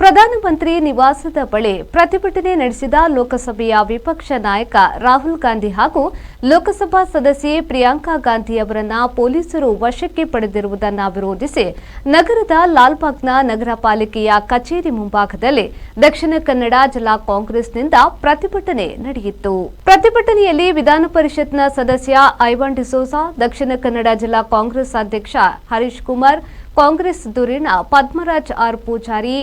ಪ್ರಧಾನಮಂತ್ರಿ ನಿವಾಸದ ಬಳಿ ಪ್ರತಿಭಟನೆ ನಡೆಸಿದ ಲೋಕಸಭೆಯ ವಿಪಕ್ಷ ನಾಯಕ ರಾಹುಲ್ ಗಾಂಧಿ ಹಾಗೂ ಲೋಕಸಭಾ ಸದಸ್ಯೆ ಪ್ರಿಯಾಂಕಾ ಗಾಂಧಿ ಅವರನ್ನು ಪೊಲೀಸರು ವಶಕ್ಕೆ ಪಡೆದಿರುವುದನ್ನು ವಿರೋಧಿಸಿ ನಗರದ ಲಾಲ್ಬಾಗ್ನ ನಗರ ಪಾಲಿಕೆಯ ಕಚೇರಿ ಮುಂಭಾಗದಲ್ಲಿ ದಕ್ಷಿಣ ಕನ್ನಡ ಜಿಲ್ಲಾ ಕಾಂಗ್ರೆಸ್ನಿಂದ ಪ್ರತಿಭಟನೆ ನಡೆಯಿತು. ಪ್ರತಿಭಟನೆಯಲ್ಲಿ ವಿಧಾನ ಪರಿಷತ್ನ ಸದಸ್ಯ ಐವಾನ್ ಡಿಸೋಜಾ, ದಕ್ಷಿಣ ಕನ್ನಡ ಜಿಲ್ಲಾ ಕಾಂಗ್ರೆಸ್ ಅಧ್ಯಕ್ಷ ಹರೀಶ್ ಕುಮಾರ್, ಕಾಂಗ್ರೆಸ್ ಧುರೀಣ ಪದ್ಮರಾಜ್ ಆರ್ ಪೂಜಾರಿ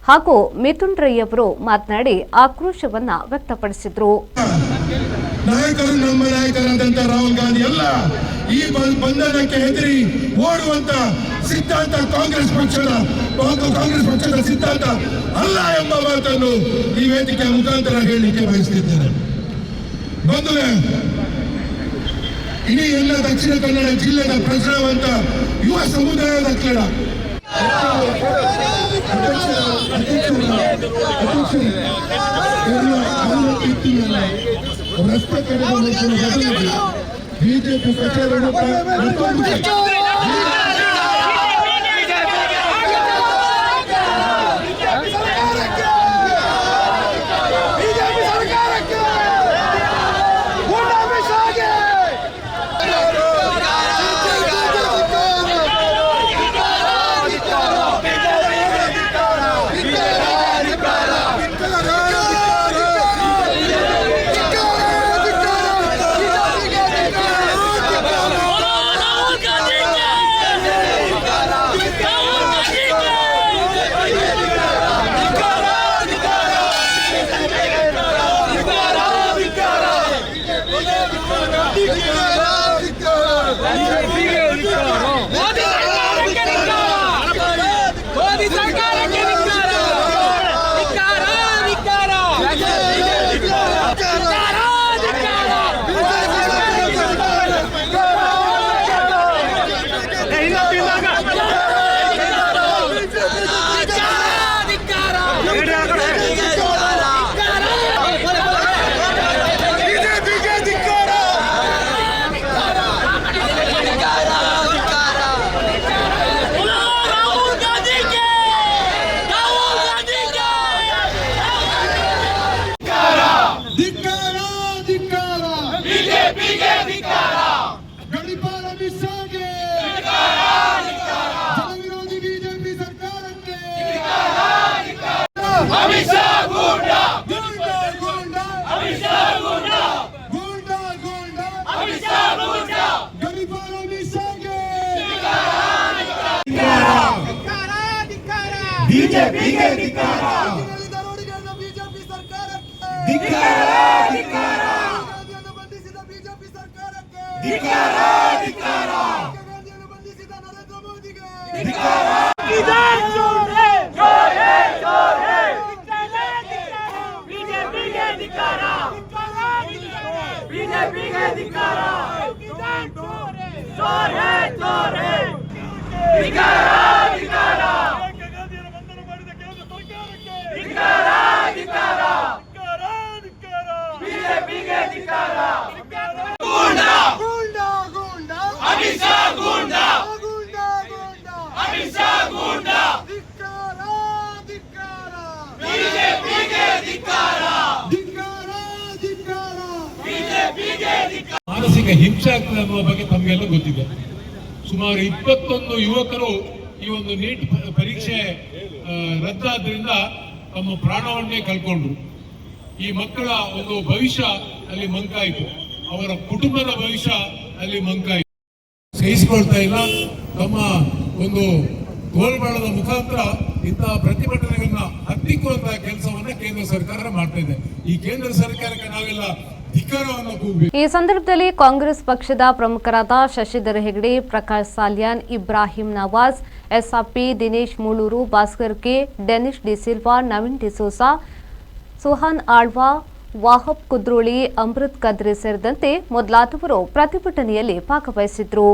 ಹಾಗೂ ಮಿಥುನ್ ರೈ ಅವರು ಮಾತನಾಡಿ ಆಕ್ರೋಶವನ್ನ ವ್ಯಕ್ತಪಡಿಸಿದರು. ನಾಯಕರು ನಮ್ಮ ನಾಯಕರಾದಂತಹ ರಾಹುಲ್ ಗಾಂಧಿ ಅಲ್ಲ, ಈ ಬಂಧನಕ್ಕೆ ಹೆದರಿ ಓಡುವಂತ ಸಿದ್ಧಾಂತ ಕಾಂಗ್ರೆಸ್ ಪಕ್ಷದ ಸಿದ್ಧಾಂತ ಅಲ್ಲ ಎಂಬ ಮಾತನ್ನು ಈ ವೇದಿಕೆಯ ಮುಖಾಂತರ ಹೇಳಲಿಕ್ಕೆ ಬಯಸುತ್ತಿದ್ದೇನೆ. ಬಂಧುಗಳೇ, ಇಡೀ ಎಲ್ಲ ದಕ್ಷಿಣ ಕನ್ನಡ ಜಿಲ್ಲೆಯ ಪ್ರಜ್ಞಾವಂತ ಯುವ ಸಮುದಾಯದ ಕ್ರೀಡ ರಸ್ತೆ ಕಡೆ ಬಿಜೆಪಿ ಮಾನಸಿಕ ಹಿಂಸೆ ಆಗ್ತದೆ ಅನ್ನುವ ಬಗ್ಗೆ ತಮಗೆಲ್ಲ ಗೊತ್ತಿದೆ. ಸುಮಾರು 21 ಯುವಕರು ಈ ಒಂದು ನೀಟ್ ಪರೀಕ್ಷೆ ರದ್ದಾದ್ರಿಂದ ತಮ್ಮ ಪ್ರಾಣವನ್ನೇ ಕಳ್ಕೊಂಡ್ರು. ಈ ಮಕ್ಕಳ ಒಂದು ಭವಿಷ್ಯ ಅಲ್ಲಿ ಮಂಕಾಯಿತು, ಅವರ ಕುಟುಂಬದ ಭವಿಷ್ಯ ಅಲ್ಲಿ ಮಂಕಾಯಿತು. ಸಹಿಸಿಕೊಳ್ತಾ ಇಲ್ಲ. ತಮ್ಮ ಒಂದು ಗೋಲ್ಬಾಳದ ಮುಖಾಂತರ ಇಂತಹ ಪ್ರತಿಭಟನೆಗಳನ್ನ ಹತ್ತಿಕ್ಕುವಂತಹ ಕೆಲಸವನ್ನ ಕೇಂದ್ರ ಸರ್ಕಾರ ಮಾಡ್ತಾ ಇದೆ. ಈ ಕೇಂದ್ರ ಸರ್ಕಾರಕ್ಕೆ ನಾವೆಲ್ಲ ಈ ಸಂದರ್ಭದಲ್ಲಿ ಕಾಂಗ್ರೆಸ್ ಪಕ್ಷದ ಪ್ರಮುಖರಾದ ಶಶಿಧರ್ ಹೆಗಡೆ, ಪ್ರಕಾಶ್ ಸಾಲ್ಯಾನ್, ಇಬ್ರಾಹಿಂ ನವಾಜ್, ಎಸ್ಆರ್ಪಿ ದಿನೇಶ್ ಮೂಳೂರು, ಭಾಸ್ಕರ್ ಕೆ, ಡೆನಿಶ್ ಡಿಸಿಲ್ವಾ, ನವೀನ್ ಡಿಸೋಸಾ, ಸುಹಾನ್ ಆಳ್ವಾ, ವಾಹಬ್ ಕುದ್ರೋಳಿ, ಅಮೃತ್ ಕದ್ರೆ ಸೇರಿದಂತೆ ಮೊದಲಾದವರು ಪ್ರತಿಭಟನೆಯಲ್ಲಿ ಭಾಗವಹಿಸಿದ್ರು.